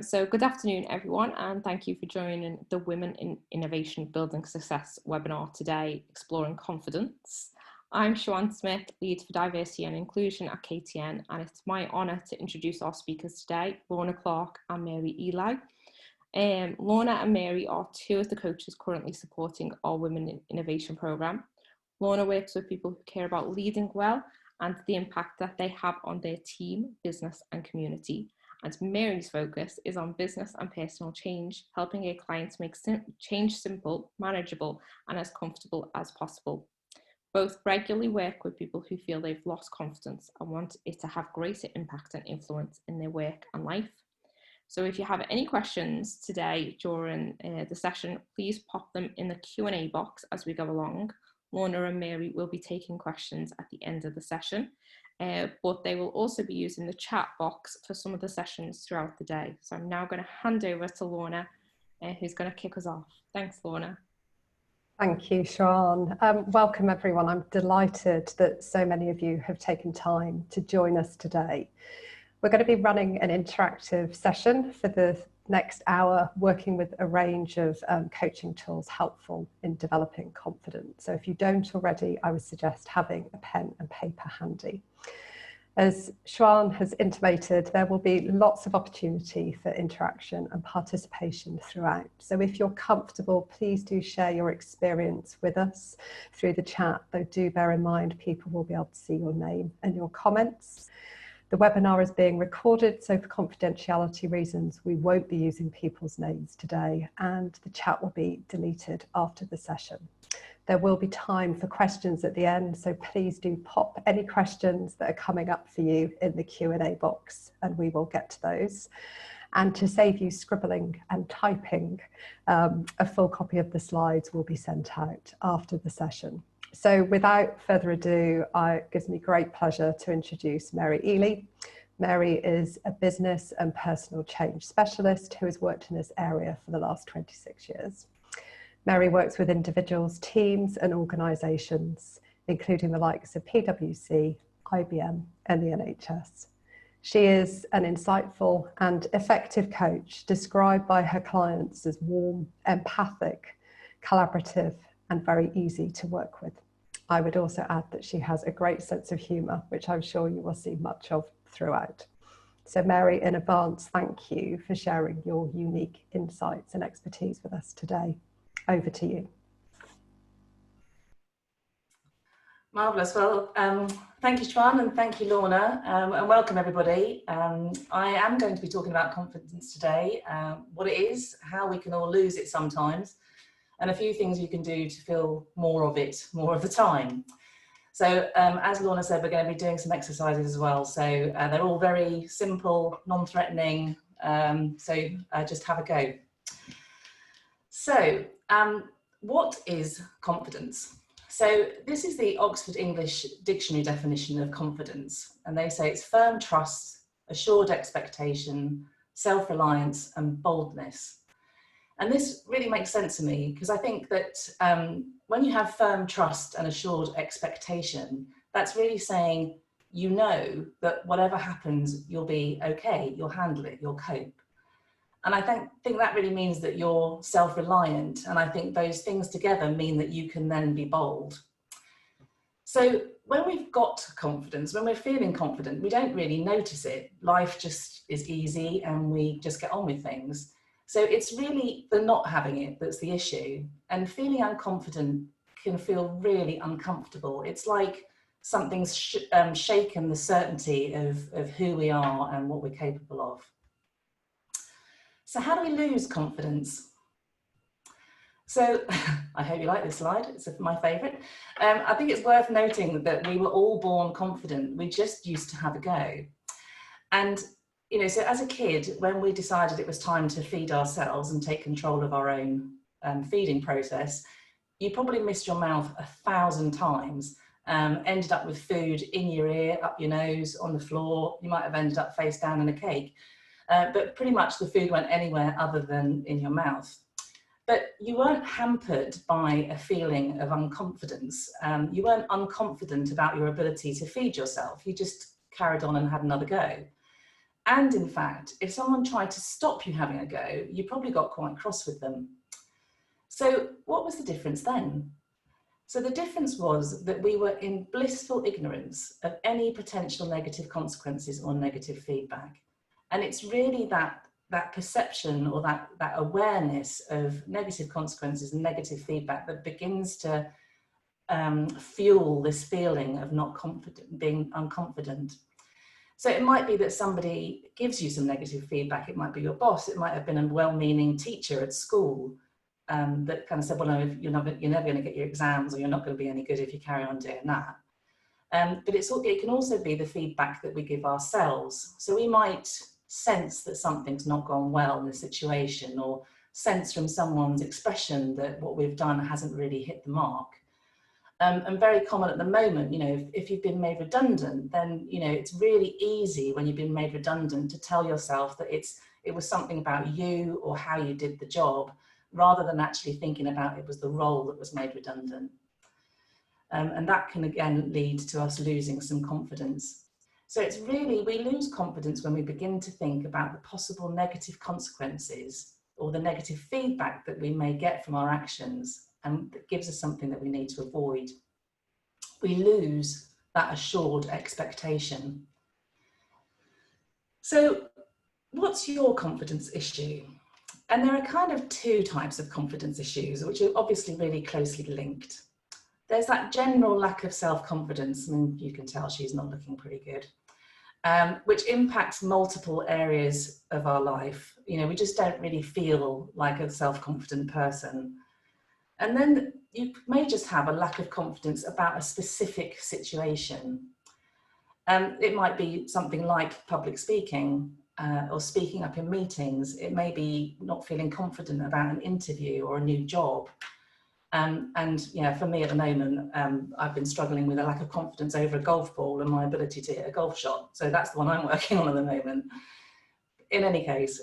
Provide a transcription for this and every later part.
So good afternoon, everyone, and thank you for joining the Women in Innovation Building Success webinar today, Exploring Confidence. I'm Siobhan Smith, Lead for Diversity and Inclusion at KTN, and it's my honour to introduce our speakers today, Lorna Clark and Mary Eli. Lorna and Mary are two of the coaches currently supporting our Women in Innovation programme. Lorna works with people who care about leading well and the impact that they have on their team, business and community. And Mary's focus is on business and personal change, helping her clients make change simple, manageable, and as comfortable as possible. Both regularly work with people who feel they've lost confidence and want it to have greater impact and influence in their work and life. So if you have any questions today during the session, please pop them in the Q&A box as we go along. Lorna and Mary will be taking questions at the end of the session. But they will also be using the chat box for some of the sessions throughout the day. So I'm now going to hand over to Lorna, who's going to kick us off. Thanks, Lorna. Thank you, Siobhan. Welcome, everyone. I'm delighted that so many of you have taken time to join us today. We're going to be running an interactive session for the next hour, working with a range of coaching tools helpful in developing confidence. So if you don't already, I would suggest having a pen and paper handy. As Siobhan has intimated, there will be lots of opportunity for interaction and participation throughout. So if you're comfortable, please do share your experience with us through the chat, though do bear in mind people will be able to see your name and your comments. The webinar is being recorded, so for confidentiality reasons, we won't be using people's names today, and the chat will be deleted after the session. There will be time for questions at the end, so please do pop any questions that are coming up for you in the Q&A box, and we will get to those. And to save you scribbling and typing, a full copy of the slides will be sent out after the session. So without further ado, it gives me great pleasure to introduce Mary Eli. Mary is a business and personal change specialist who has worked in this area for the last 26 years. Mary works with individuals, teams and organisations, including the likes of PwC, IBM and the NHS. She is an insightful and effective coach described by her clients as warm, empathic, collaborative and very easy to work with. I would also add that she has a great sense of humour, which I'm sure you will see much of throughout. So Mary, in advance, thank you for sharing your unique insights and expertise with us today. Over to you. Marvellous. Well, thank you, Siobhan, and thank you, Lorna, and welcome everybody. I am going to be talking about confidence today, what it is, how we can all lose it sometimes, and a few things you can do to feel more of it, more of the time. So as Lorna said, we're going to be doing some exercises as well. So they're all very simple, non-threatening, so just have a go. So what is confidence? So this is the Oxford English Dictionary definition of confidence. And they say it's firm trust, assured expectation, self-reliance and boldness. And this really makes sense to me because I think that when you have firm trust and assured expectation, that's really saying, you know that whatever happens, you'll be okay, you'll handle it, you'll cope. And I think that really means that you're self-reliant. And I think those things together mean that you can then be bold. So when we've got confidence, when we're feeling confident, we don't really notice it. Life just is easy and we just get on with things. So it's really the not having it that's the issue. And feeling unconfident can feel really uncomfortable. It's like something's shaken the certainty of who we are and what we're capable of. So how do we lose confidence? So I hope you like this slide, it's my favourite. I think it's worth noting that we were all born confident, we just used to have a go. And you know, so as a kid, when we decided it was time to feed ourselves and take control of our own feeding process, you probably missed your mouth 1,000 times, ended up with food in your ear, up your nose, on the floor, you might have ended up face down in a cake. But pretty much the food went anywhere other than in your mouth. But you weren't hampered by a feeling of unconfidence. You weren't unconfident about your ability to feed yourself. You just carried on and had another go. And in fact, if someone tried to stop you having a go, you probably got quite cross with them. So what was the difference then? So the difference was that we were in blissful ignorance of any potential negative consequences or negative feedback. And it's really that perception or that awareness of negative consequences and negative feedback that begins to fuel this feeling of not confident, being unconfident. So it might be that somebody gives you some negative feedback. It might be your boss. It might have been a well-meaning teacher at school that kind of said, well, no, you're never going to get your exams, or you're not going to be any good if you carry on doing that. But it can also be the feedback that we give ourselves. So we might sense that something's not gone well in the situation, or sense from someone's expression that what we've done hasn't really hit the mark. And very common at the moment, if you've been made redundant, then, it's really easy when you've been made redundant to tell yourself that it was something about you or how you did the job, rather than actually thinking about it was the role that was made redundant. And that can again lead to us losing some confidence. So it's really, we lose confidence when we begin to think about the possible negative consequences or the negative feedback that we may get from our actions, and that gives us something that we need to avoid. We lose that assured expectation. So what's your confidence issue? And there are kind of two types of confidence issues, which are obviously really closely linked. There's that general lack of self-confidence, and you can tell she's not looking pretty good, which impacts multiple areas of our life. We just don't really feel like a self-confident person. And then you may just have a lack of confidence about a specific situation. It might be something like public speaking, or speaking up in meetings. It may be not feeling confident about an interview or a new job. For me at the moment, I've been struggling with a lack of confidence over a golf ball and my ability to hit a golf shot. So that's the one I'm working on at the moment. In any case,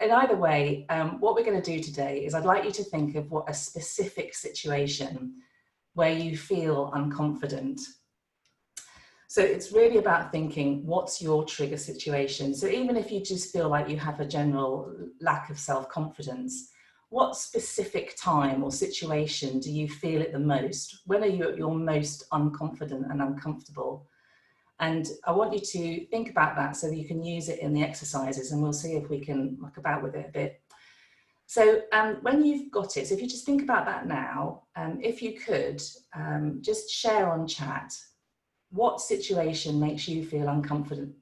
in either way, what we're going to do today is I'd like you to think of what a specific situation where you feel unconfident. So it's really about thinking, what's your trigger situation? So even if you just feel like you have a general lack of self-confidence, what specific time or situation do you feel it the most? When are you at your most unconfident and uncomfortable? And I want you to think about that so that you can use it in the exercises, and we'll see if we can muck about with it a bit. So when you've got it, so if you just think about that now, if you could just share on chat, what situation makes you feel unconfident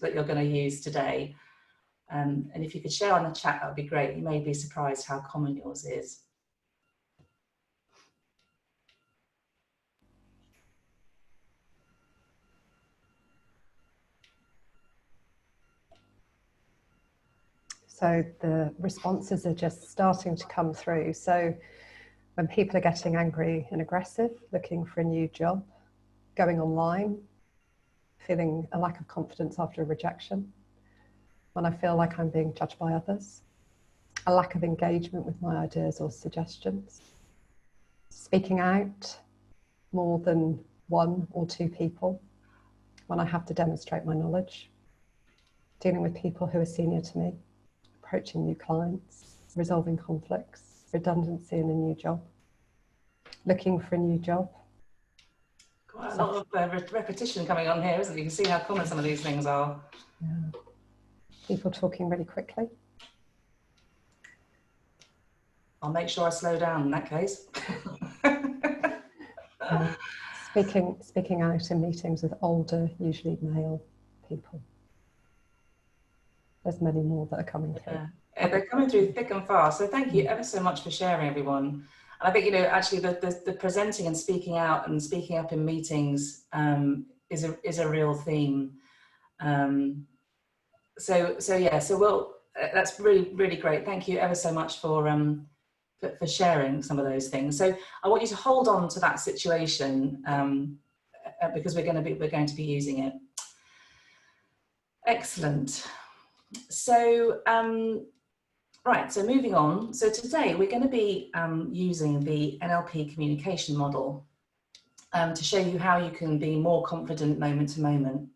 that you're going to use today? And if you could share on the chat, that would be great. You may be surprised how common yours is. So the responses are just starting to come through. So when people are getting angry and aggressive, looking for a new job, going online, feeling a lack of confidence after a rejection, when I feel like I'm being judged by others, a lack of engagement with my ideas or suggestions, speaking out more than one or two people when I have to demonstrate my knowledge, dealing with people who are senior to me, approaching new clients, resolving conflicts, redundancy in a new job, looking for a new job. Quite a lot of repetition coming on here, isn't it? You can see how common some of these things are. Yeah. People talking really quickly. I'll make sure I slow down in that case. Speaking out in meetings with older, usually male people. There's many more that are coming through. Yeah, they're coming through thick and fast. So thank you ever so much for sharing, everyone. And I think, actually the presenting and speaking out and speaking up in meetings is a real theme. So that's really, really great. Thank you ever so much for sharing some of those things. So I want you to hold on to that situation because we're going to be using it. Excellent. So right, so moving on. So today we're going to be using the NLP communication model to show you how you can be more confident moment to moment.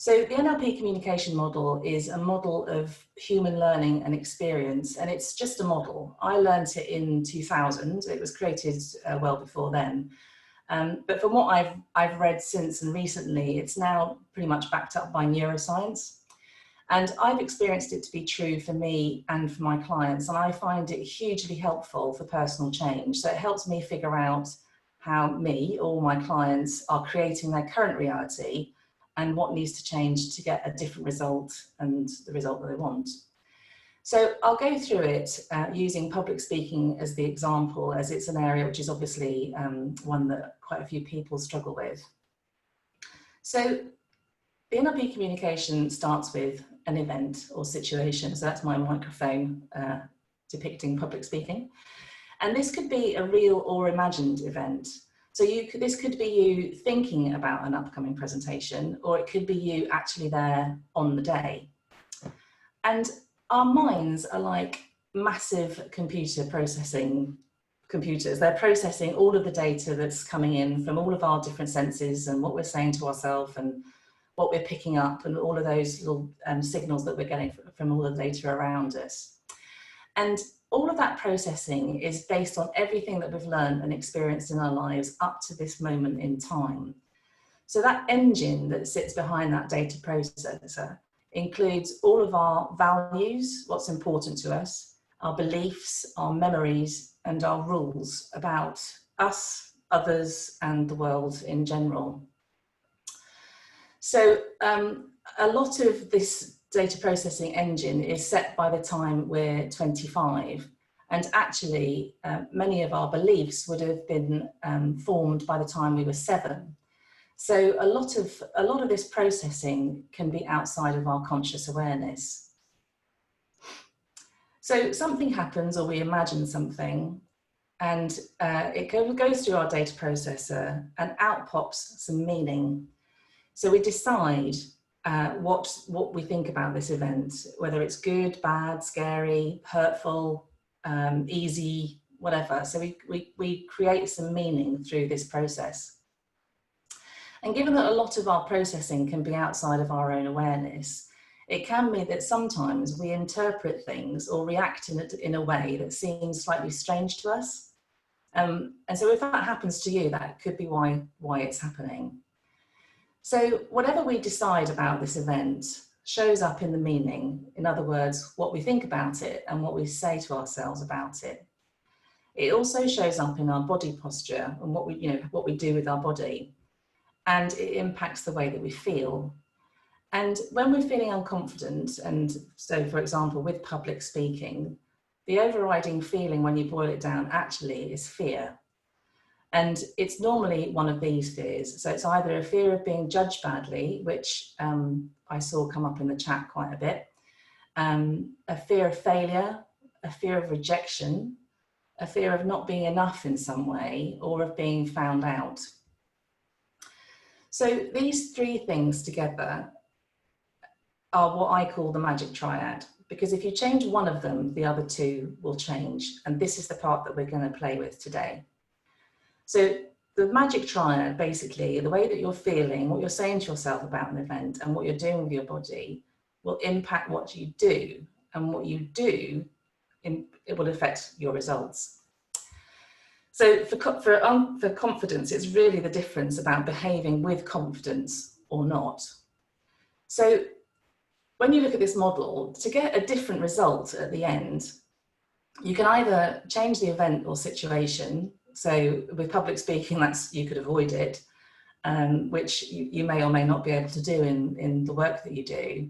So the NLP communication model is a model of human learning and experience, and it's just a model. I learned it in 2000. It was created well before then. But from what I've read since and recently, it's now pretty much backed up by neuroscience. And I've experienced it to be true for me and for my clients, and I find it hugely helpful for personal change. So it helps me figure out how me or my clients are creating their current reality and what needs to change to get a different result and the result that they want. So I'll go through it using public speaking as the example, as it's an area which is obviously one that quite a few people struggle with. So the NLP communication starts with an event or situation. So that's my microphone depicting public speaking. And this could be a real or imagined event. So this could be you thinking about an upcoming presentation, or it could be you actually there on the day. And our minds are like massive computers. They're processing all of the data that's coming in from all of our different senses and what we're saying to ourselves and what we're picking up and all of those little signals that we're getting from all the data around us. And all of that processing is based on everything that we've learned and experienced in our lives up to this moment in time. So that engine that sits behind that data processor includes all of our values, what's important to us, our beliefs, our memories, and our rules about us, others, and the world in general. So a lot of this data processing engine is set by the time we're 25. And actually, many of our beliefs would have been formed by the time we were 7. So a lot of this processing can be outside of our conscious awareness. So something happens, or we imagine something, and it goes through our data processor, and out pops some meaning. So we decide what we think about this event, whether it's good, bad, scary, hurtful, easy, whatever. So we create some meaning through this process. And given that a lot of our processing can be outside of our own awareness, it can be that sometimes we interpret things or react in a way that seems slightly strange to us. And so if that happens to you, that could be why it's happening. So whatever we decide about this event shows up in the meaning. In other words, what we think about it and what we say to ourselves about it. It also shows up in our body posture and what we do with our body. And it impacts the way that we feel. And when we're feeling unconfident, and so for example, with public speaking, the overriding feeling when you boil it down actually is fear. And it's normally one of these fears. So it's either a fear of being judged badly, which I saw come up in the chat quite a bit, a fear of failure, a fear of rejection, a fear of not being enough in some way, or of being found out. So these 3 things together are what I call the magic triad, because if you change one of them, the other 2 will change. And this is the part that we're going to play with today. So the magic triad, basically, the way that you're feeling, what you're saying to yourself about an event and what you're doing with your body will impact what you do, and what you do, it will affect your results. So for confidence, it's really the difference about behaving with confidence or not. So when you look at this model, to get a different result at the end, you can either change the event or situation. So with public speaking, you could avoid it, which you may or may not be able to do in the work that you do.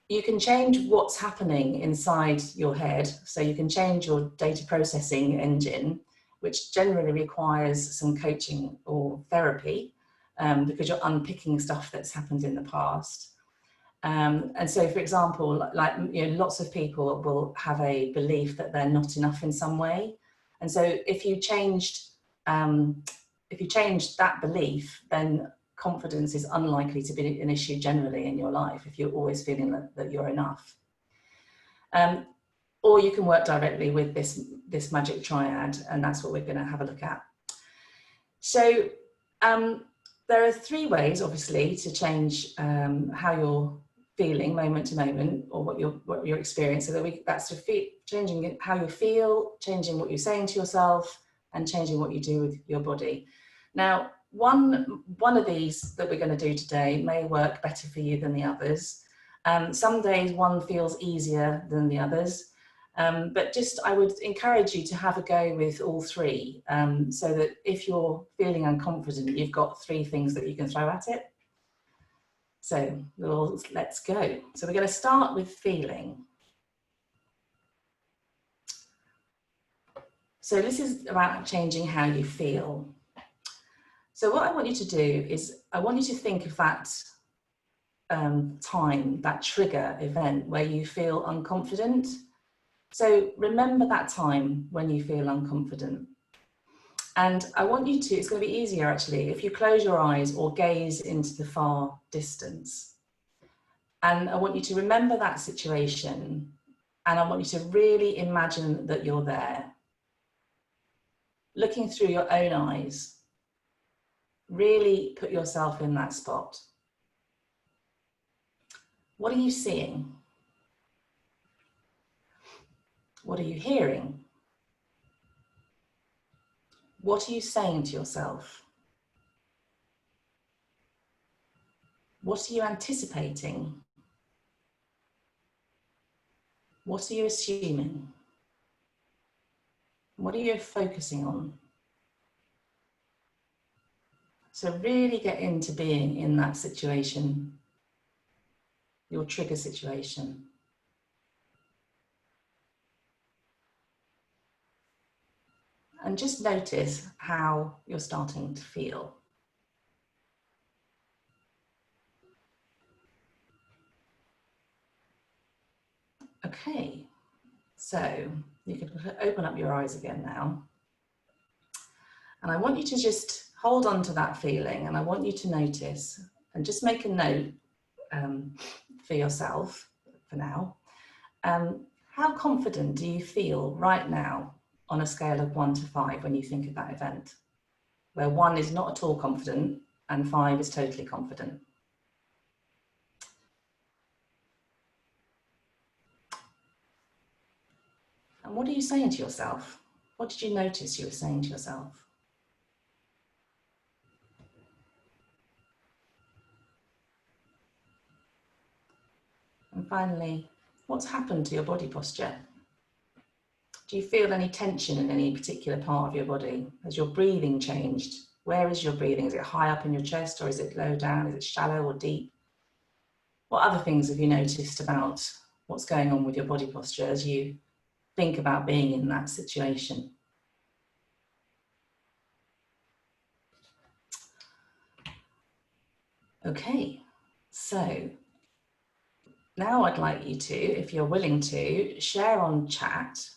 You can change what's happening inside your head. So you can change your data processing engine, which generally requires some coaching or therapy, because you're unpicking stuff that's happened in the past. And so, for example, lots of people will have a belief that they're not enough in some way. And so if you changed that belief, then confidence is unlikely to be an issue generally in your life if you're always feeling that you're enough. Or you can work directly with this magic triad, and that's what we're going to have a look at. So the there are 3 ways, obviously, to change how you're feeling moment to moment, or what you're experiencing. So that's changing how you feel, changing what you're saying to yourself, and changing what you do with your body. Now, one of these that we're going to do today may work better for you than the others. Some days one feels easier than the others, but I would encourage you to have a go with all 3, so that if you're feeling unconfident, you've got 3 things that you can throw at it. So let's go. So we're going to start with feeling. So this is about changing how you feel. So what I want you to do is I want you to think of that time, that trigger event where you feel unconfident. So remember that time when you feel unconfident. And I want you to, it's going to be easier actually, if you close your eyes or gaze into the far distance. And I want you to remember that situation, and I want you to really imagine that you're there, looking through your own eyes. Really put yourself in that spot. What are you seeing? What are you hearing? What are you saying to yourself? What are you anticipating? What are you assuming? What are you focusing on? So really get into being in that situation, your trigger situation. And just notice how you're starting to feel. Okay, so you can open up your eyes again now. And I want you to just hold on to that feeling, and I want you to notice and just make a note for yourself for now. How confident do you feel right now on a scale of 1 to 5 when you think of that event, where 1 is not at all confident and 5 is totally confident? And what are you saying to yourself? What did you notice you were saying to yourself? And finally, what's happened to your body posture? Do you feel any tension in any particular part of your body? Has your breathing changed? Where is your breathing? Is it high up in your chest, or is it low down? Is it shallow or deep? What other things have you noticed about what's going on with your body posture as you think about being in that situation? Okay, so now I'd like you to, if you're willing to, share on chat,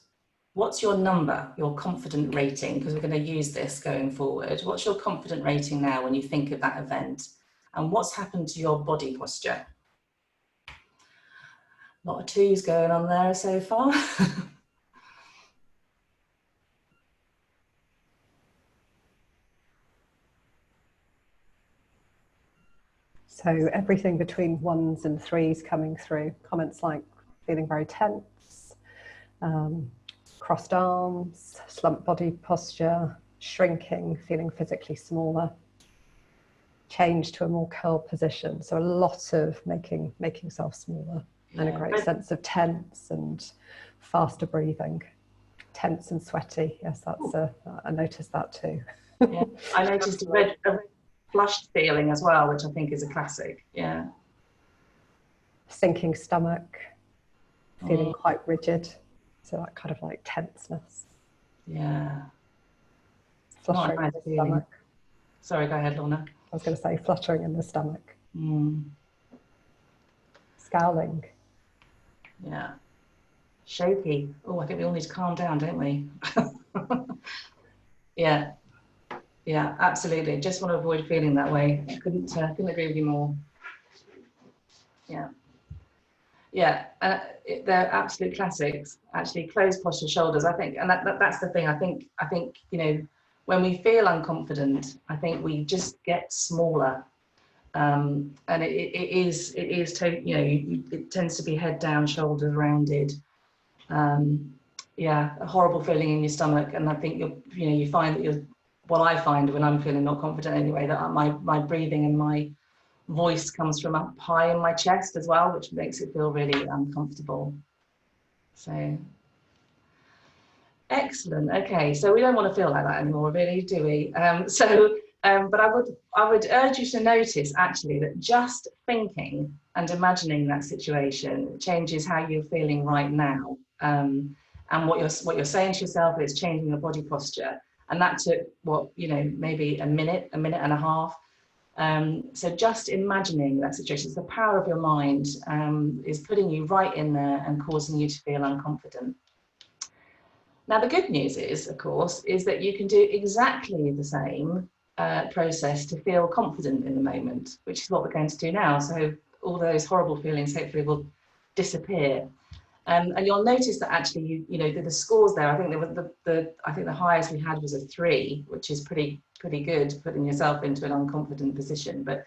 what's your number, your confident rating, because we're going to use this going forward. What's your confident rating now when you think of that event? And what's happened to your body posture? A lot of 2s going on there so far. So everything between 1s and 3s coming through. Comments like feeling very tense, crossed arms, slumped body posture, shrinking, feeling physically smaller, change to a more curled position. So a lot of making yourself smaller, and a great sense of tense and faster breathing. Tense and sweaty. Yes, that's I noticed that too. Yeah, I noticed a red flushed feeling as well, which I think is a classic. Yeah. Sinking stomach, feeling quite rigid. So that kind of like tenseness. Yeah. Fluttering in the stomach. Sorry, go ahead, Lorna. I was going to say fluttering in the stomach. Scowling. Yeah. Shaky. Oh, I think we all need to calm down, don't we? Yeah. Yeah, absolutely. Just want to avoid feeling that way. I couldn't agree with you more. Yeah. Yeah, they're absolute classics. Actually, closed posture shoulders. I think, and that's the thing. I think you know, when we feel unconfident, I think we just get smaller. And it tends to be head down, shoulders rounded. Yeah, a horrible feeling in your stomach. And I think you find that what I find when I'm feeling not confident anyway, that my breathing and my voice comes from up high in my chest as well, which makes it feel really uncomfortable. So excellent. Okay, so we don't want to feel like that anymore, really, do we? But I would urge you to notice actually that just thinking and imagining that situation changes how you're feeling right now, and what you're saying to yourself is changing your body posture, and that took maybe a minute and a half. So just imagining that situation, it's the power of your mind, is putting you right in there and causing you to feel unconfident. Now, the good news is, of course, is that you can do exactly the same process to feel confident in the moment, which is what we're going to do now. So all those horrible feelings hopefully will disappear. And you'll notice that actually, the scores there, I think the highest we had was a 3, which is pretty good, putting yourself into an unconfident position. But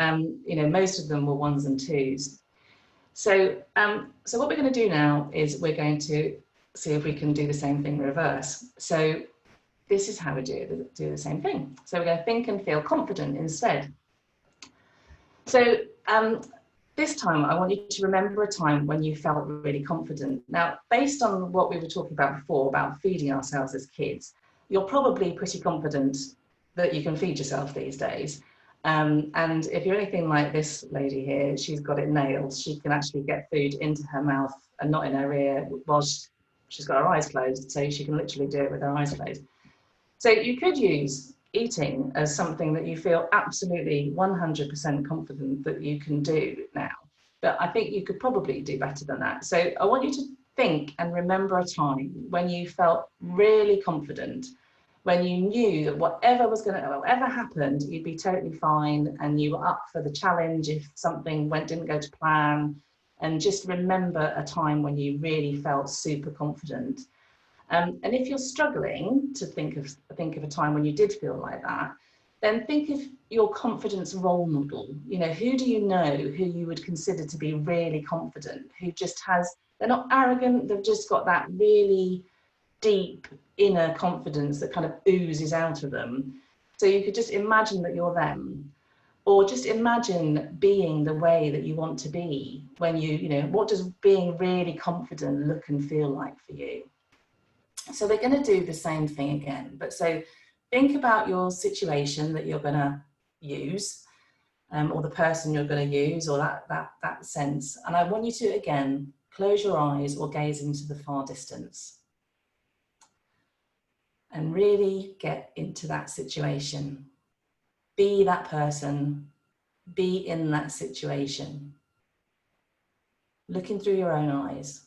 most of them were 1s and 2s. So what we're going to do now is we're going to see if we can do the same thing reverse. So this is how we do the same thing. So we're going to think and feel confident instead. So this time I want you to remember a time when you felt really confident. Now, based on what we were talking about before, about feeding ourselves as kids, you're probably pretty confident that you can feed yourself these days. And if you're anything like this lady here, she's got it nailed. She can actually get food into her mouth and not in her ear whilst she's got her eyes closed, so she can literally do it with her eyes closed. So you could use eating as something that you feel absolutely 100% confident that you can do now. But I think you could probably do better than that. So I want you to think and remember a time when you felt really confident, when you knew that whatever happened, you'd be totally fine and you were up for the challenge if something didn't go to plan. And just remember a time when you really felt super confident. And if you're struggling to think of a time when you did feel like that, then think of your confidence role model. Who do you know who you would consider to be really confident, who just they're not arrogant, they've just got that really deep inner confidence that kind of oozes out of them. So you could just imagine that you're them. Or just imagine being the way that you want to be when what does being really confident look and feel like for you? So we're going to do the same thing again. But so think about your situation that you're going to use, or the person you're going to use, or that sense. And I want you to, again, close your eyes or gaze into the far distance. And really get into that situation. Be that person. Be in that situation, looking through your own eyes.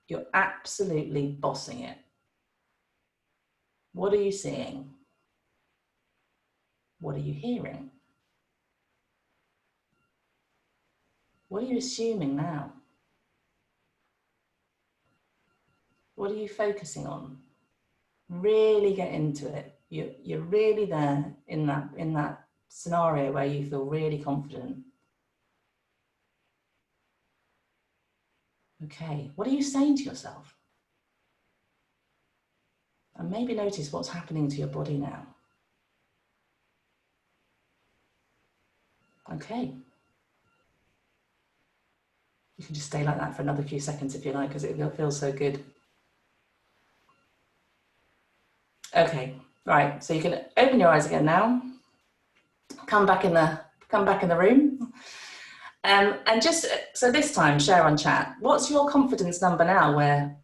You're absolutely bossing it. What are you seeing? What are you hearing? What are you assuming now? What are you focusing on? Really get into it. You're really there in that scenario where you feel really confident. Okay, what are you saying to yourself? And maybe notice what's happening to your body now. Okay. You can just stay like that for another few seconds if you like, because it feels so good. Okay, right. So you can open your eyes again now. Come back in the room. And just so this time, share on chat. What's your confidence number now? Where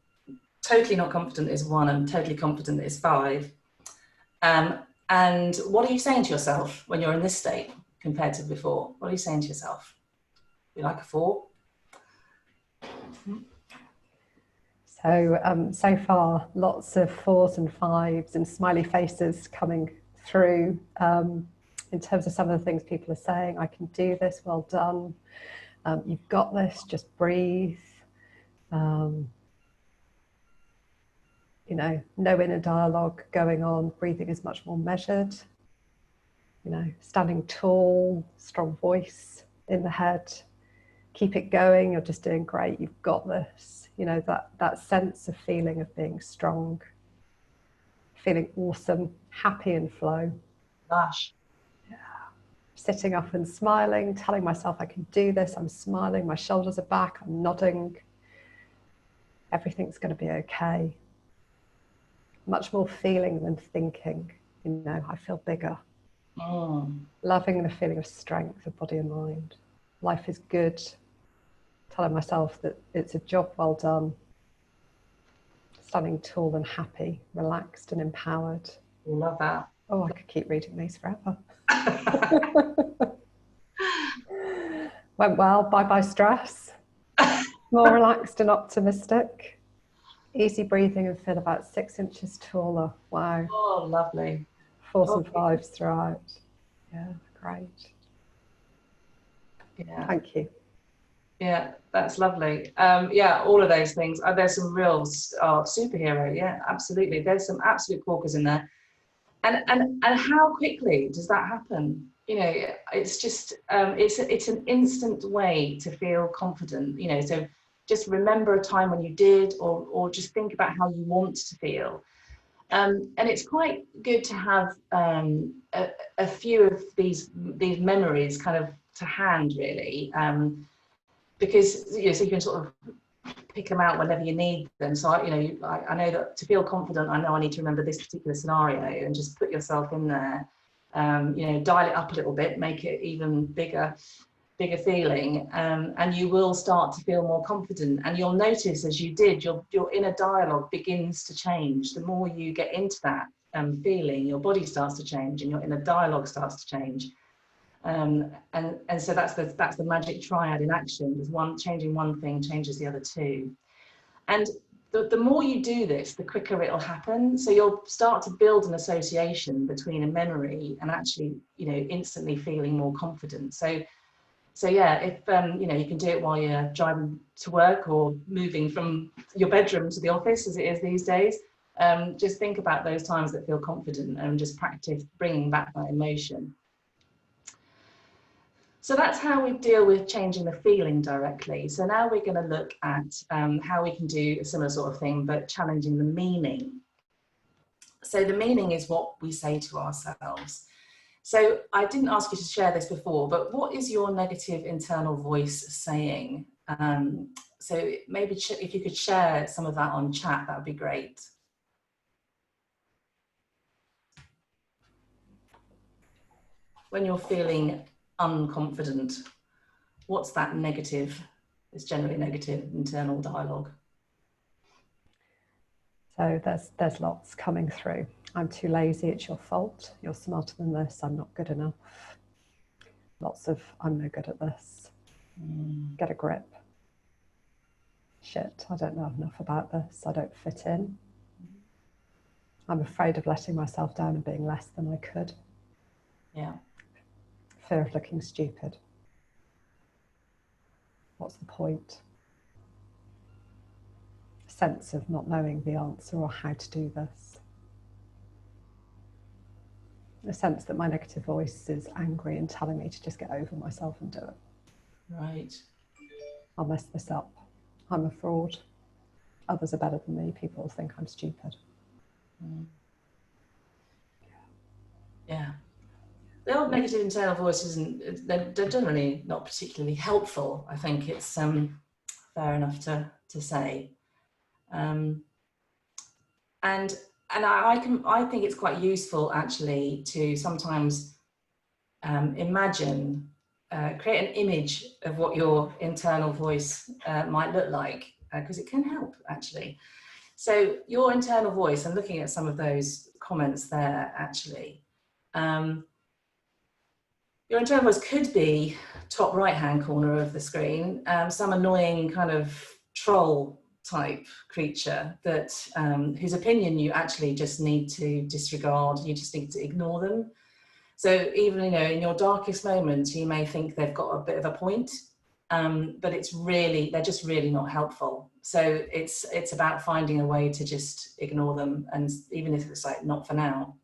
totally not confident is 1 and totally confident is 5. And what are you saying to yourself when you're in this state compared to before? What are you saying to yourself? You like a 4? So far, lots of 4s and 5s and smiley faces coming through in terms of some of the things people are saying. I can do this, well done. You've got this, just breathe. you know, no inner dialogue going on. Breathing is much more measured. You know, standing tall, strong voice in the head. Keep it going. You're just doing great. You've got this. You know, that sense of feeling of being strong, feeling awesome, happy and flow. Gosh. Sitting up and smiling, telling myself I can do this. I'm smiling. My shoulders are back. I'm nodding. Everything's going to be okay. Much more feeling than thinking. You know, I feel bigger. Loving the feeling of strength of body and mind. Life is good. Telling myself that it's a job well done. Standing tall and happy, relaxed and empowered. Love that. Oh, I could keep reading these forever. Went well, bye-bye stress. More relaxed and optimistic. Easy breathing and feel about 6 inches taller. Wow. Oh, lovely. 4s and 5s throughout. Yeah, great. Yeah. Thank you. Yeah, that's lovely. Yeah, all of those things. There's some real superhero. Yeah, absolutely. There's some absolute corkers in there. And how quickly does that happen? You know, it's just it's an instant way to feel confident. You know, so just remember a time when you did, or just think about how you want to feel. And it's quite good to have a few of these memories kind of to hand, really, because you know, so you can sort of pick them out whenever you need them. So I know that to feel confident, I know I need to remember this particular scenario, and just put yourself in there. You know, dial it up a little bit, make it even bigger feeling, and you will start to feel more confident. And you'll notice as you did, your inner dialogue begins to change. The more you get into that feeling, your body starts to change, and your inner dialogue starts to change. And so that's the magic triad in action. There's changing one thing changes the other two. And the more you do this, the quicker it'll happen. So you'll start to build an association between a memory and actually, you know, instantly feeling more confident. So yeah, if you know, you can do it while you're driving to work or moving from your bedroom to the office, as it is these days. Just think about those times that feel confident and just practice bringing back that emotion. So that's how we deal with changing the feeling directly. So now we're going to look at how we can do a similar sort of thing, but challenging the meaning. So the meaning is what we say to ourselves. So I didn't ask you to share this before, but what is your negative internal voice saying? So maybe if you could share some of that on chat, that would be great. When you're feeling unconfident, what's that negative? It's generally negative internal dialogue. So there's lots coming through. I'm too lazy, it's your fault. You're smarter than this, I'm not good enough. Lots of, I'm no good at this. Get a grip. Shit, I don't know enough about this. I don't fit in. I'm afraid of letting myself down and being less than I could. Yeah. Fear of looking stupid. What's the point? Sense of not knowing the answer or how to do this. The sense that my negative voice is angry and telling me to just get over myself and do it. Right. I'll mess this up. I'm a fraud. Others are better than me. People think I'm stupid. Yeah. The old negative internal voice they're generally not particularly helpful. I think it's fair enough to say. And I think it's quite useful actually to sometimes imagine, create an image of what your internal voice might look like, because it can help actually. So your internal voice, and looking at some of those comments there actually, your internal voice could be top right-hand corner of the screen, some annoying kind of troll type creature that whose opinion you actually just need to disregard. You just need to ignore them. So even, you know, in your darkest moments, you may think they've got a bit of a point, but they're just really not helpful. So it's about finding a way to just ignore them, and even if it's like not for now.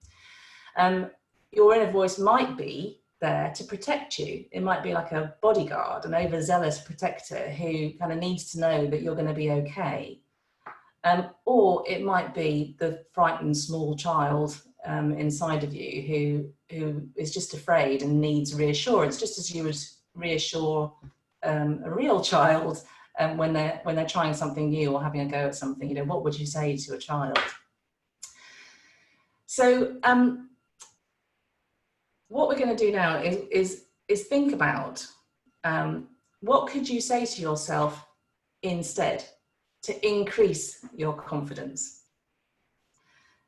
Your inner voice might be there to protect you. It might be like a bodyguard, an overzealous protector who kind of needs to know that you're going to be okay. Or it might be the frightened small child inside of you who is just afraid and needs reassurance, just as you would reassure a real child when they're trying something new or having a go at something. You know, what would you say to a child? So what we're going to do now is think about what could you say to yourself instead to increase your confidence.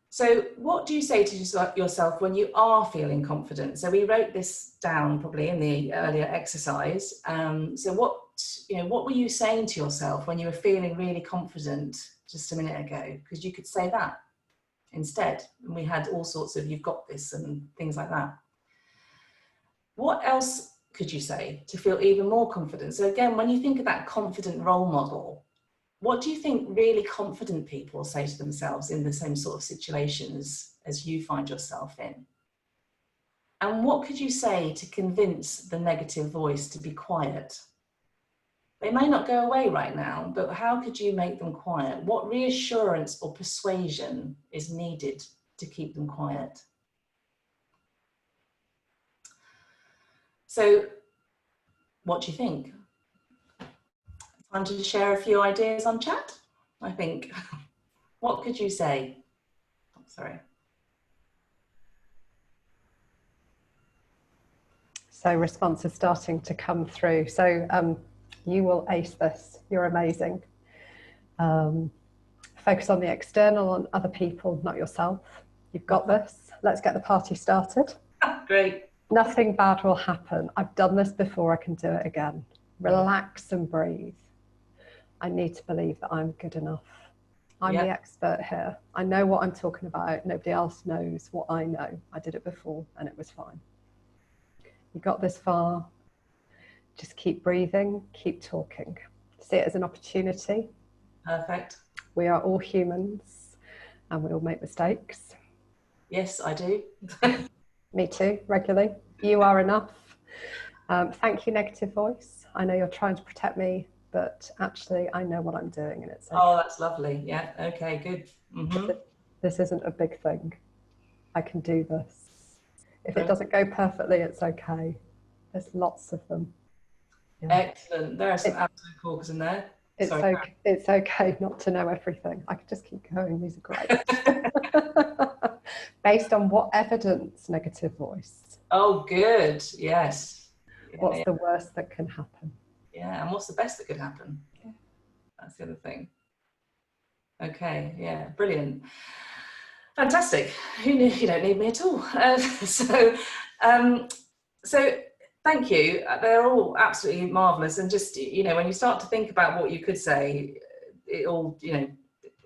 So what do you say to yourself when you are feeling confident? So we wrote this down probably in the earlier exercise. So what were you saying to yourself when you were feeling really confident just a minute ago? Because you could say that instead. And we had all sorts of "you've got this" and things like that. What else could you say to feel even more confident? So again, when you think of that confident role model, what do you think really confident people say to themselves in the same sort of situations as you find yourself in? And what could you say to convince the negative voice to be quiet? They may not go away right now, but how could you make them quiet? What reassurance or persuasion is needed to keep them quiet? So, what do you think? Time to share a few ideas on chat, I think. What could you say? Oh, sorry. So responses starting to come through. So you will ace this. You're amazing. Focus on the external, on other people, not yourself. You've got this. Let's get the party started. Great. Nothing bad will happen. I've done this before. I can do it again. Relax and breathe. I need to believe that I'm good enough. I'm the expert here. I know what I'm talking about. Nobody else knows what I know. I did it before and it was fine. You got this far. Just keep breathing, keep talking. See it as an opportunity. Perfect. We are all humans and we all make mistakes. Yes, I do. Me too, regularly. You are enough. Thank you, negative voice. I know you're trying to protect me, but actually I know what I'm doing and it's okay. Oh, that's lovely. Yeah, okay, good. Mm-hmm. This isn't a big thing. I can do this. If it doesn't go perfectly, it's okay. There's lots of them. Yeah. Excellent. There are some absolute corkers in there. It's okay not to know everything. I could just keep going. These are great. Based on what evidence, negative voice? Oh, good. Yes. What's the worst that can happen? Yeah, and what's the best that could happen? Yeah. That's the other thing. Okay, yeah, brilliant. Fantastic. Who knew? You don't need me at all. So thank you. They're all absolutely marvellous. And just, when you start to think about what you could say, it all,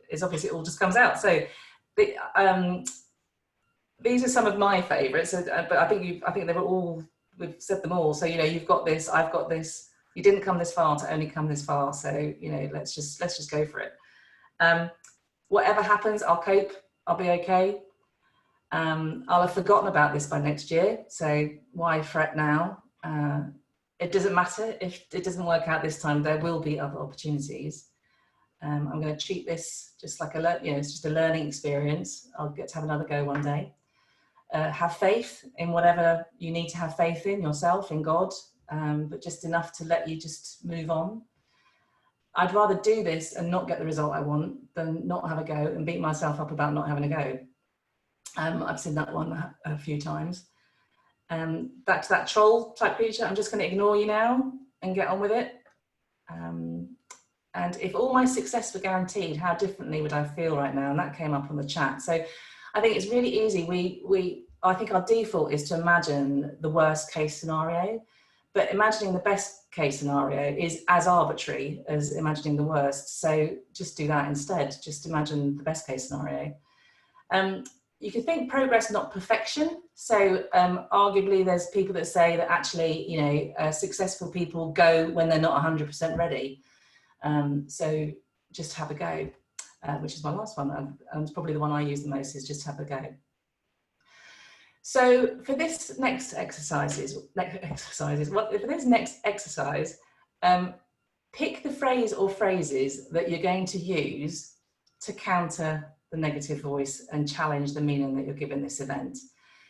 it's obviously it all just comes out. So these are some of my favourites, but I think they were all, we've said them all. So, you've got this, I've got this, you didn't come this far to only come this far. So, let's just go for it. Whatever happens, I'll cope, I'll be okay. I'll have forgotten about this by next year. So why fret now? It doesn't matter if it doesn't work out this time, there will be other opportunities. I'm going to treat this just like it's just a learning experience. I'll get to have another go one day. Have faith in whatever you need to have faith in, yourself, in God, but just enough to let you just move on. I'd rather do this and not get the result I want than not have a go and beat myself up about not having a go. I've seen that one a few times. Back to that troll type creature, I'm just going to ignore you now and get on with it. And if all my success were guaranteed, how differently would I feel right now? And that came up on the chat. So I think it's really easy. I think our default is to imagine the worst case scenario, but imagining the best case scenario is as arbitrary as imagining the worst. So just do that instead. Just imagine the best case scenario. you could think progress, not perfection. So arguably there's people that say that actually, you know, successful people go when they're not 100% ready. So just have a go, which is my last one. And it's probably the one I use the most, is just have a go. So for this next exercise, pick the phrase or phrases that you're going to use to counter the negative voice and challenge the meaning that you're giving this event.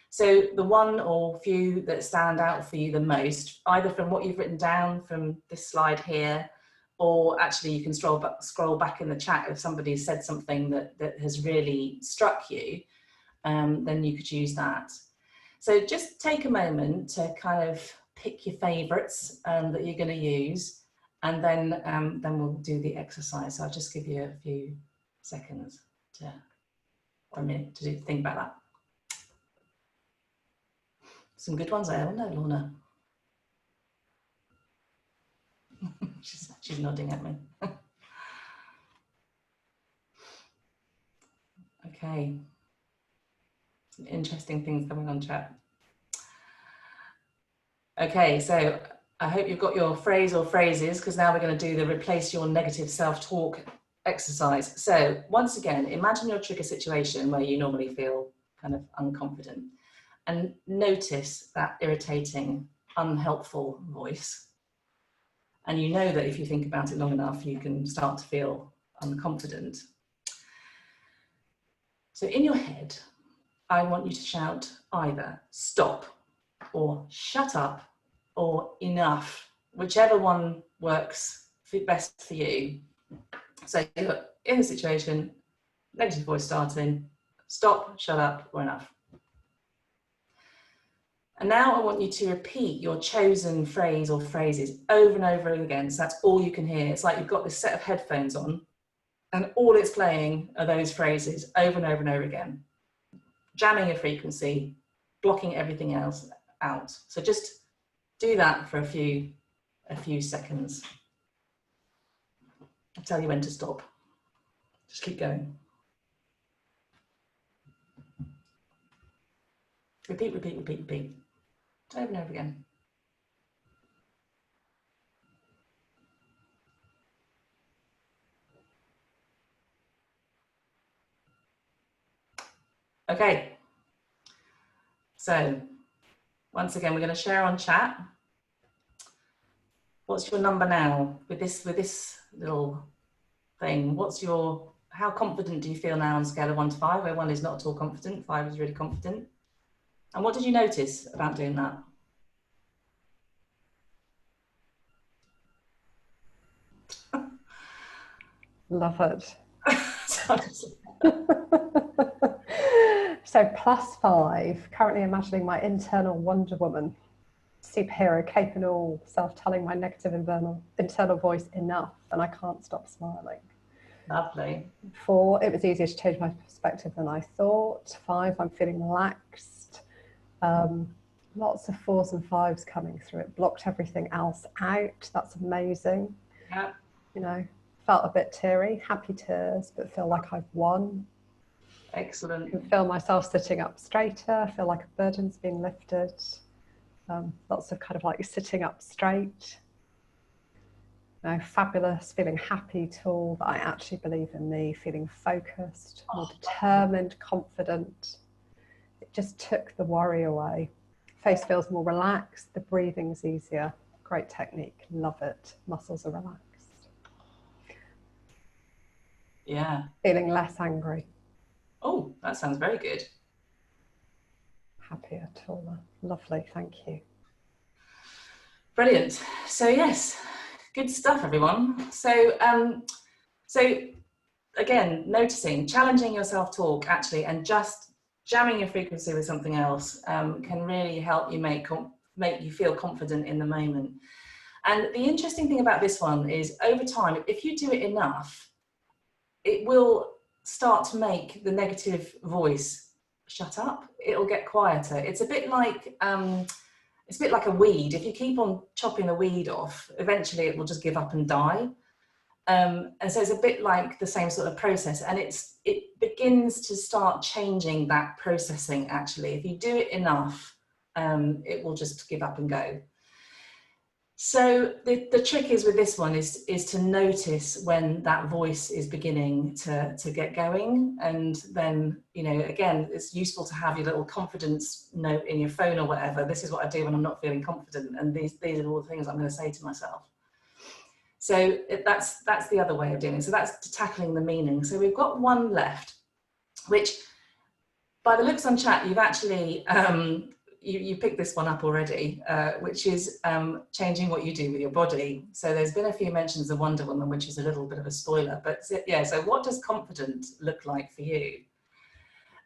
So the one or few that stand out for you the most, either from what you've written down from this slide here, or actually you can scroll back in the chat if somebody said something that has really struck you, then you could use that. So just take a moment to kind of pick your favorites that you're going to use, and then we'll do the exercise. So I'll just give you a few seconds or a minute to think about that. Some good ones there, no, Lorna? she's nodding at me. Okay. Some interesting things coming on chat. Okay, so I hope you've got your phrase or phrases, because now we're going to do the replace your negative self-talk exercise. So once again, imagine your trigger situation where you normally feel kind of unconfident, and notice that irritating, unhelpful voice. And you know that if you think about it long enough, you can start to feel unconfident. So in your head, I want you to shout either stop or shut up or enough, whichever one works best for you. So you're in the situation, negative voice starting, stop, shut up, or enough. And now I want you to repeat your chosen phrase or phrases over and over again. So that's all you can hear. It's like you've got this set of headphones on and all it's playing are those phrases over and over and over again, jamming your frequency, blocking everything else out. So just do that for a few seconds. I'll tell you when to stop. Just keep going. Repeat, repeat, repeat, repeat. Over and over again. Okay. So once again, we're going to share on chat. What's your number now with this little thing? How confident do you feel now on a scale of 1 to 5, where 1 is not at all confident, 5 is really confident? And what did you notice about doing that? Love it. So +5, currently imagining my internal Wonder Woman, superhero, cape and all, self-telling my negative internal voice enough, and I can't stop smiling. Lovely. 4, it was easier to change my perspective than I thought. 5, I'm feeling relaxed. Lots of 4s and 5s coming through. It blocked everything else out. That's amazing. Yeah. You know, felt a bit teary, happy tears, but feel like I've won. Excellent. I can feel myself sitting up straighter, feel like a burden's been lifted. Lots of kind of like sitting up straight. You know, fabulous, feeling happy, tall, that I actually believe in me, feeling focused, more determined, confident. It just took the worry away. Face feels more relaxed, the breathing's easier. Great technique, love it. Muscles are relaxed. Yeah. Feeling less angry. Oh, that sounds very good. Happier, taller. Lovely, thank you. Brilliant. So yes, good stuff, everyone. So again, noticing, challenging your self-talk actually, and just jamming your frequency with something else can really help you make you feel confident in the moment. And the interesting thing about this one is, over time, if you do it enough, it will start to make the negative voice shut up. It'll get quieter. It's a bit like a weed. If you keep on chopping a weed off, eventually it will just give up and die. And so it's a bit like the same sort of process, and it begins to start changing that processing. Actually, if you do it enough, it will just give up and go. So the trick is with this one is to notice when that voice is beginning to get going. And then, you know, again, it's useful to have your little confidence note in your phone or whatever. This is what I do when I'm not feeling confident, and these are all the things I'm going to say to myself. So that's the other way of doing it. So that's tackling the meaning. So we've got one left, which by the looks on chat, you've actually you picked this one up already, which is changing what you do with your body. So there's been a few mentions of Wonder Woman, which is a little bit of a spoiler, but yeah, so what does confident look like for you?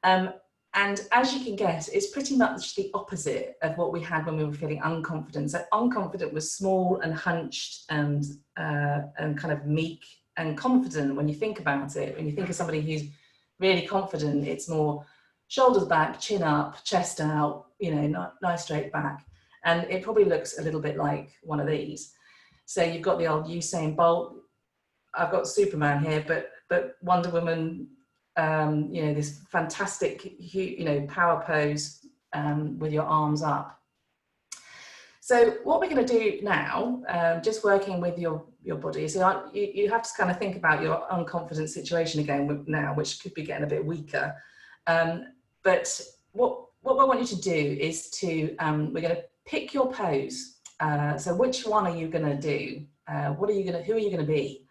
And as you can guess, it's pretty much the opposite of what we had when we were feeling unconfident. So unconfident was small and hunched and kind of meek, and confident, when you think about it, when you think of somebody who's really confident, it's more shoulders back, chin up, chest out, you know, nice straight back. And it probably looks a little bit like one of these. So you've got the old Usain Bolt. I've got Superman here, but Wonder Woman, you know, this fantastic, you know, power pose with your arms up. So what we're going to do now, just working with your body, so you have to kind of think about your unconfident situation again now, which could be getting a bit weaker. But what I want you to do is to, we're going to pick your pose. So which one are you going to do? Who are you going to be?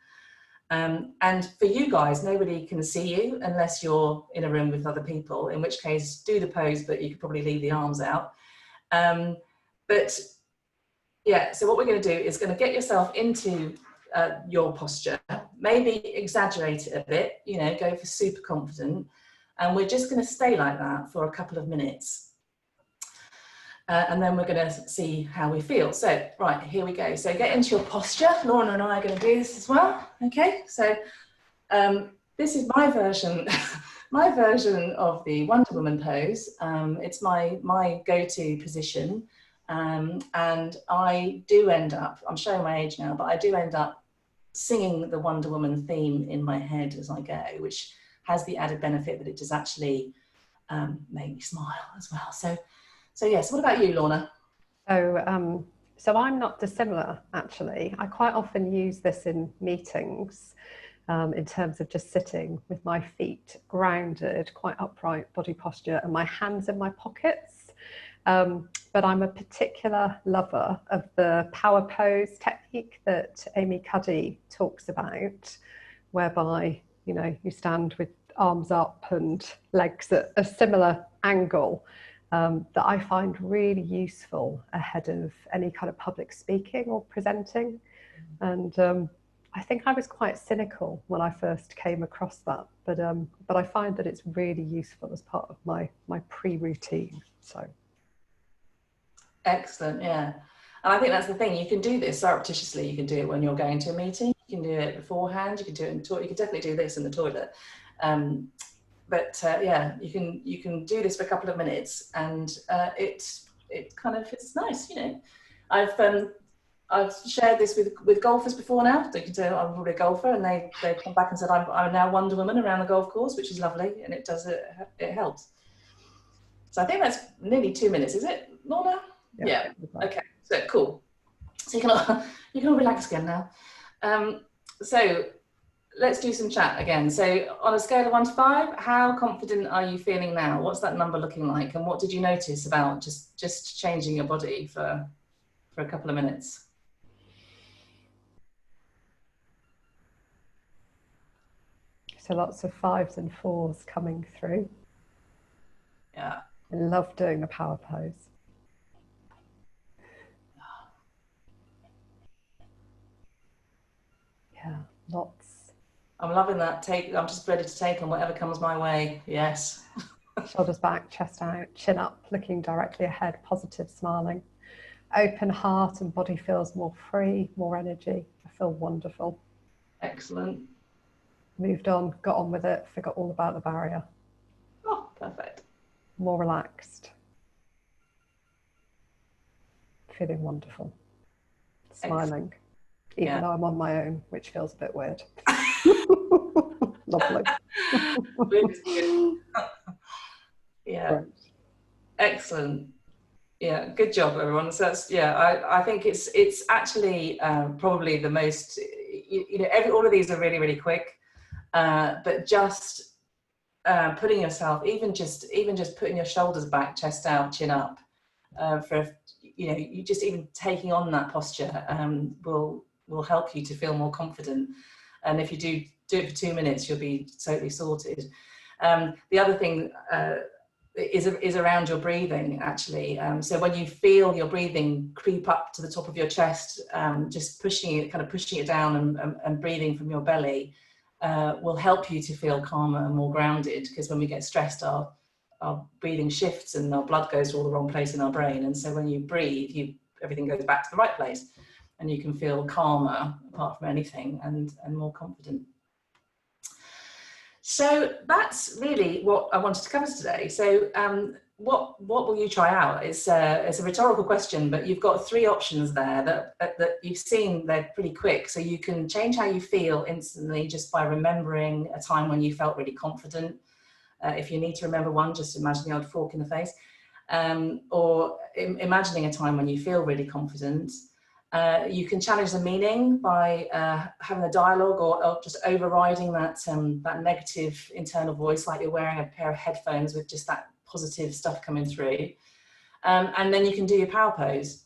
And for you guys, nobody can see you unless you're in a room with other people, in which case do the pose, but you could probably leave the arms out. But yeah, so what we're going to do is going to get yourself into your posture, maybe exaggerate it a bit, you know, go for super confident. And we're just going to stay like that for a couple of minutes. And then we're going to see how we feel. So, right, here we go. So get into your posture. Lorna and I are going to do this as well. Okay, so this is my version, my version of the Wonder Woman pose. It's my go-to position. And I do end up, I'm showing my age now, but I do end up singing the Wonder Woman theme in my head as I go, which has the added benefit that it does actually make me smile as well. So yes, what about you, Lorna? So I'm not dissimilar, actually. I quite often use this in meetings in terms of just sitting with my feet grounded, quite upright body posture, and my hands in my pockets. But I'm a particular lover of the power pose technique that Amy Cuddy talks about, whereby, you know, you stand with arms up and legs at a similar angle, that I find really useful ahead of any kind of public speaking or presenting. And I think I was quite cynical when I first came across that, but I find that it's really useful as part of my pre-routine. So excellent, yeah. And I think that's the thing, you can do this surreptitiously. You can do it when you're going to a meeting, you can do it beforehand, you can do it in the toilet, you can definitely do this in the toilet. Yeah, you can do this for a couple of minutes, and it kind of, it's nice, you know. I've shared this with golfers before now. They can tell I'm probably a golfer, and they come back and said I'm now Wonder Woman around the golf course, which is lovely, and it helps. So I think that's nearly 2 minutes, is it, Lorna? Yeah. Okay. So cool. So you can all relax again now. So let's do some chat again. So on a scale of 1 to 5, how confident are you feeling now? What's that number looking like? And what did you notice about just changing your body for a couple of minutes? So lots of 5s and 4s coming through. Yeah. I love doing the power pose. Yeah, lots. I'm loving that. I'm just ready to take on whatever comes my way. Yes. Shoulders back, chest out, chin up, looking directly ahead, positive, smiling. Open heart and body feels more free, more energy. I feel wonderful. Excellent. Moved on, got on with it, forgot all about the barrier. Oh, perfect. More relaxed. Feeling wonderful. Smiling. even though I'm on my own, which feels a bit weird. Lovely. Yeah. Right. Excellent. Yeah, good job, everyone. So that's, yeah, I think it's actually probably the most, you know, all of these are really, really quick, but just putting yourself, even just putting your shoulders back, chest out, chin up, for, you know, you just even taking on that posture will help you to feel more confident. And if you do it for 2 minutes, you'll be totally sorted. The other thing is around your breathing, actually. So when you feel your breathing creep up to the top of your chest, just pushing it down and breathing from your belly will help you to feel calmer and more grounded, because when we get stressed, our breathing shifts and our blood goes to all the wrong place in our brain. And so when you breathe, everything goes back to the right place, and you can feel calmer apart from anything, and more confident. So that's really what I wanted to cover today. So what will you try out? It's a rhetorical question, but you've got 3 options there that you've seen. They're pretty quick. So you can change how you feel instantly just by remembering a time when you felt really confident. If you need to remember one, just imagine the old fork in the face, or imagining a time when you feel really confident. You can challenge the meaning by having a dialogue, or just overriding that negative internal voice, like you're wearing a pair of headphones with just that positive stuff coming through. And then you can do your power pose.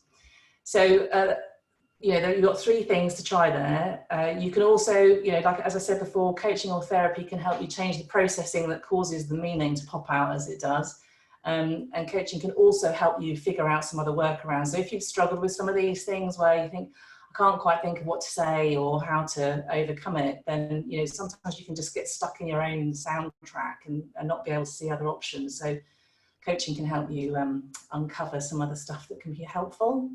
So, you know, you've got 3 things to try there. You can also, you know, like as I said before, coaching or therapy can help you change the processing that causes the meaning to pop out as it does. And coaching can also help you figure out some other workarounds. So if you've struggled with some of these things where you think, I can't quite think of what to say or how to overcome it, then, you know, sometimes you can just get stuck in your own soundtrack and not be able to see other options. So coaching can help you uncover some other stuff that can be helpful.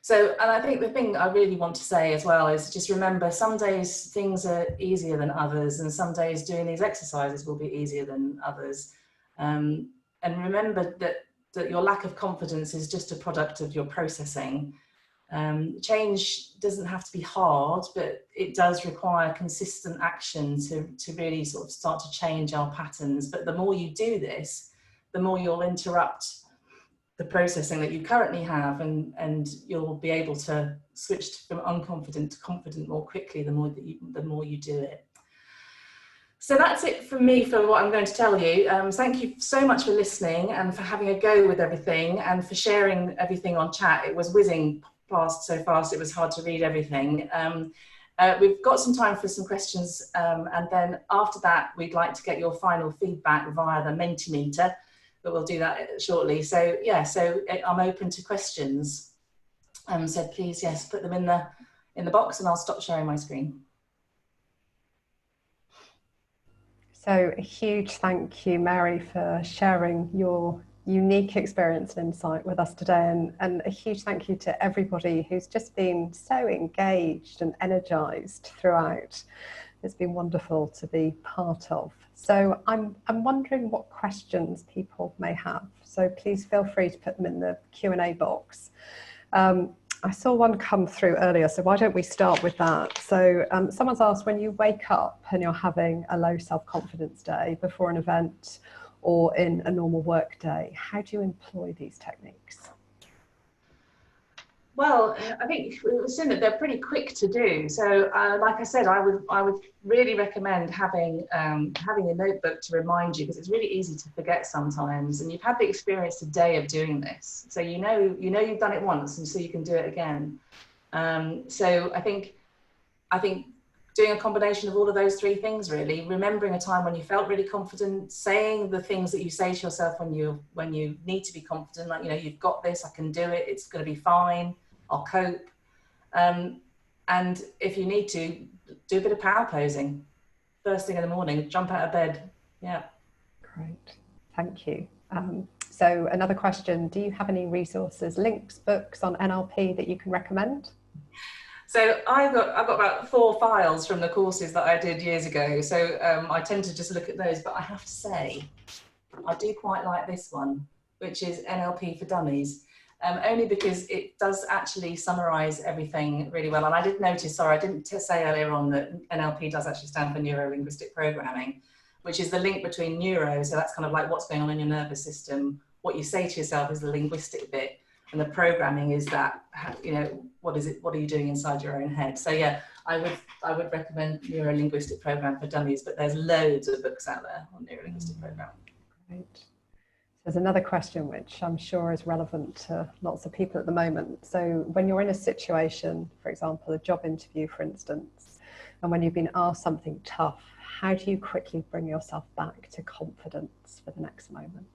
So, and I think the thing I really want to say as well is just remember, some days things are easier than others, and some days doing these exercises will be easier than others. And remember that your lack of confidence is just a product of your processing. Change doesn't have to be hard, but it does require consistent action to really sort of start to change our patterns. But the more you do this, the more you'll interrupt the processing that you currently have, and you'll be able to switch from unconfident to confident more quickly the more you do it. So that's it from me for what I'm going to tell you. Thank you so much for listening and for having a go with everything, and for sharing everything on chat. It was whizzing past so fast, it was hard to read everything. We've got some time for some questions, and then after that we'd like to get your final feedback via the Mentimeter, but we'll do that shortly. So yeah, so I'm open to questions. So please, yes, put them in the box, and I'll stop sharing my screen. So a huge thank you, Mary, for sharing your unique experience and insight with us today, and a huge thank you to everybody who's just been so engaged and energized throughout. It's been wonderful to be part of. So I'm wondering what questions people may have. So please feel free to put them in the Q&A box. I saw one come through earlier, so why don't we start with that? So someone's asked, when you wake up and you're having a low self-confidence day before an event or in a normal work day, how do you employ these techniques? Well, I think we've seen that they're pretty quick to do. So, like I said, I would really recommend having a notebook to remind you, because it's really easy to forget sometimes. And you've had the experience today of doing this, so you know you've done it once, and so you can do it again. So I think doing a combination of all of those 3 things, really, remembering a time when you felt really confident, saying the things that you say to yourself when you need to be confident, like, you know, you've got this, I can do it, it's going to be fine, I'll cope. And if you need to, do a bit of power posing first thing in the morning, jump out of bed. Yeah. Great, thank you. So another question, do you have any resources, links, books on NLP that you can recommend? So I've got about 4 files from the courses that I did years ago. So I tend to just look at those, but I have to say, I do quite like this one, which is NLP for Dummies. only because it does actually summarize everything really well. And I did notice, sorry, I didn't say earlier on that NLP does actually stand for Neuro Linguistic Programming, which is the link between neuro, so that's kind of like what's going on in your nervous system. What you say to yourself is the linguistic bit, and the programming is that, you know, what are you doing inside your own head? So yeah, I would recommend Neuro Linguistic Program for Dummies, but there's loads of books out there on Neuro Linguistic Programming. Great. There's another question which I'm sure is relevant to lots of people at the moment. So when you're in a situation, for example, a job interview, for instance, and when you've been asked something tough, how do you quickly bring yourself back to confidence for the next moment?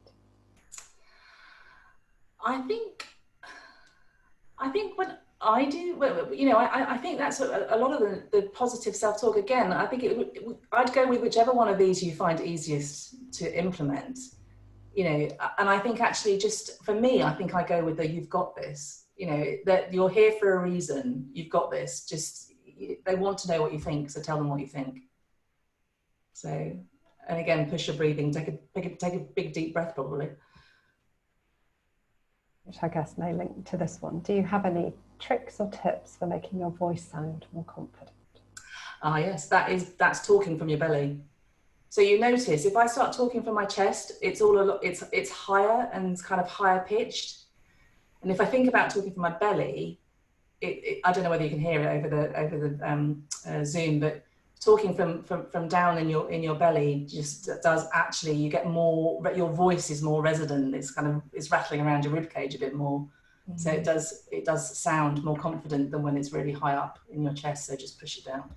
I think what I do, you know, I think that's a lot of the positive self-talk. Again, I think I'd go with whichever one of these you find easiest to implement, you know. And I think actually, just for me, I think I go with the "you've got this," you know, that you're here for a reason, you've got this. Just, they want to know what you think, so tell them what you think. So, and again, push your breathing, take a big deep breath probably. Which I guess may link to this one. Do you have any tricks or tips for making your voice sound more confident? Ah, yes, that's talking from your belly. So you notice if I start talking from my chest, it's it's higher and kind of higher pitched. And if I think about talking from my belly, I don't know whether you can hear it over the Zoom, but talking from down in your belly just does actually, you get more, your voice is more resonant. It's rattling around your ribcage a bit more. Mm-hmm. So it does sound more confident than when it's really high up in your chest. So just push it down.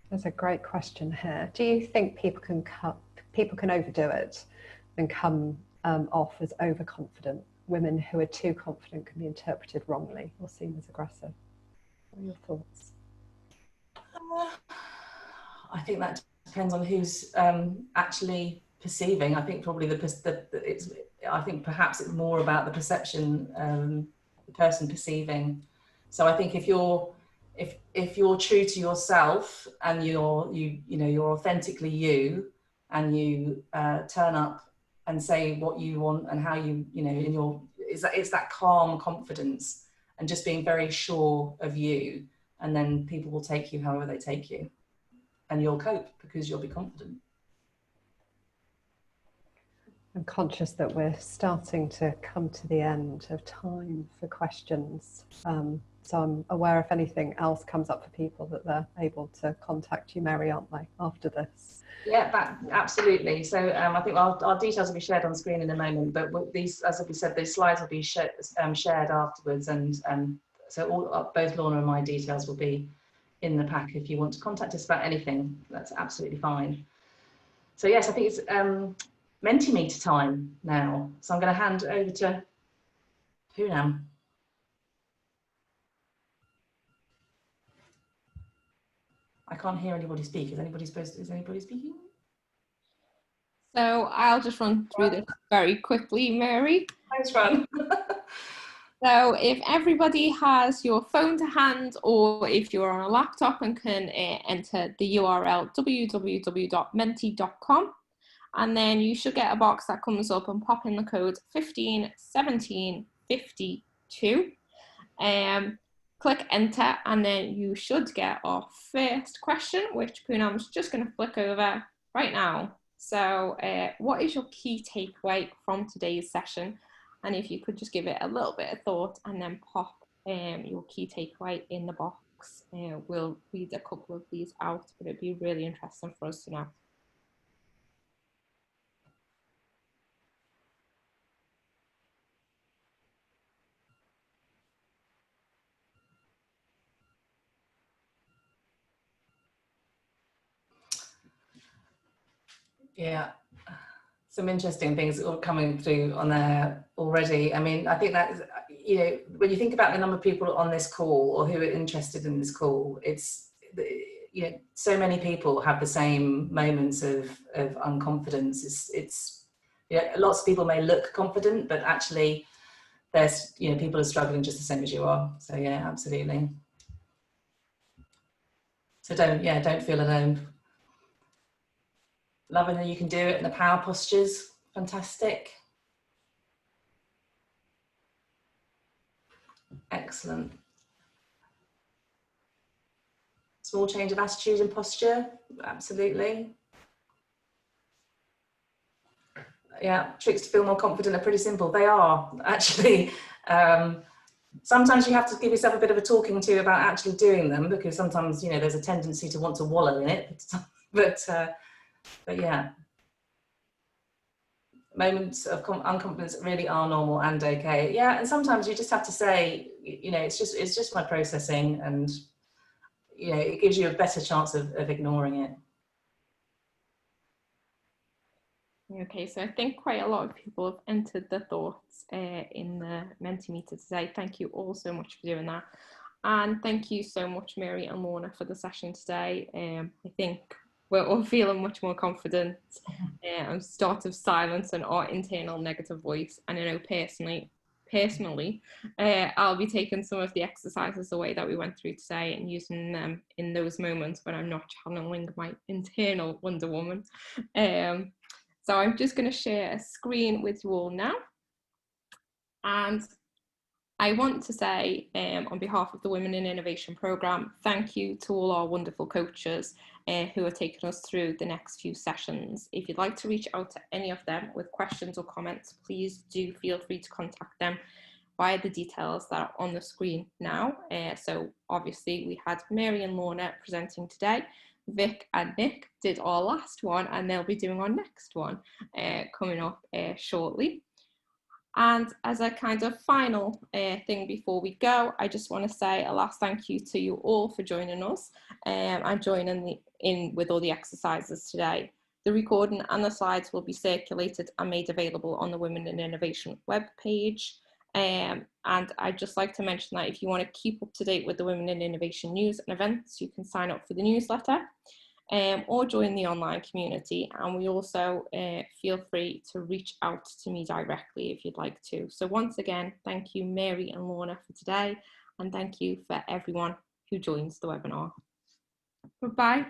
There's a great question here. Do you think people can overdo it and come off as overconfident? Women who are too confident can be interpreted wrongly or seen as aggressive. What are your thoughts? I think that depends on who's actually perceiving. I think probably I think perhaps it's more about the perception, the person perceiving. So I think if you're true to yourself and you're authentically you, and you turn up and say what you want and how it's that calm confidence and just being very sure of you, and then people will take you however they take you, and you'll cope because you'll be confident. I'm conscious that we're starting to come to the end of time for questions. So I'm aware if anything else comes up for people that they're able to contact you, Mary, aren't they, after this? Yeah, absolutely. So I think our details will be shared on screen in a moment, but these, as we said, these slides will be shared afterwards, and so both Lorna and my details will be in the pack if you want to contact us about anything. That's absolutely fine. So yes, I think it's Mentimeter time now. So I'm going to hand over to Poonam. I can't hear anybody speak. Is anybody speaking? So I'll just run through this very quickly, Mary. Thanks, Ron. So if everybody has your phone to hand, or if you're on a laptop and can enter the URL www.menti.com, and then you should get a box that comes up, and pop in the code 151752. Click enter, and then you should get our first question, which Poonam's just going to flick over right now. So what is your key takeaway from today's session? And if you could just give it a little bit of thought and then pop your key takeaway in the box. We'll read a couple of these out, but it'd be really interesting for us to know. Yeah, some interesting things are coming through on there already. I mean, I think that, when you think about the number of people on this call or who are interested in this call, it's, so many people have the same moments of unconfidence. It's lots of people may look confident, but actually there's, people are struggling just the same as you are. So yeah, absolutely. So don't feel alone. Loving that you can do it in the power postures. Fantastic. Excellent. Small change of attitude and posture, absolutely. Yeah, tricks to feel more confident are pretty simple. They are, actually. Sometimes you have to give yourself a bit of a talking to about actually doing them, because sometimes, you know, there's a tendency to want to wallow in it. But yeah, moments of unconfidence really are normal and okay. Yeah, and sometimes you just have to say, you know, it's just my processing, and you know, it gives you a better chance of ignoring it. Okay, so I think quite a lot of people have entered their thoughts in the Mentimeter today. Thank you all so much for doing that. And thank you so much, Mary and Lorna, for the session today. I think we're all feeling much more confident and start of silence and our internal negative voice. And I know personally, I'll be taking some of the exercises away that we went through today and using them in those moments when I'm not channeling my internal Wonder Woman. So I'm just going to share a screen with you all now. And I want to say, on behalf of the Women in Innovation programme, thank you to all our wonderful coaches who are taking us through the next few sessions. If you'd like to reach out to any of them with questions or comments, please do feel free to contact them via the details that are on the screen now. So obviously we had Mary and Lorna presenting today. Vic and Nick did our last one, and they'll be doing our next one coming up shortly. And as a kind of final thing before we go, I just want to say a last thank you to you all for joining us and joining in with all the exercises today. The recording and the slides will be circulated and made available on the Women in Innovation webpage. And I'd just like to mention that if you want to keep up to date with the Women in Innovation news and events, you can sign up for the newsletter or join the online community. And we also feel free to reach out to me directly if you'd like to. So once again, thank you, Mary and Lorna, for today. And thank you for everyone who joins the webinar. Goodbye.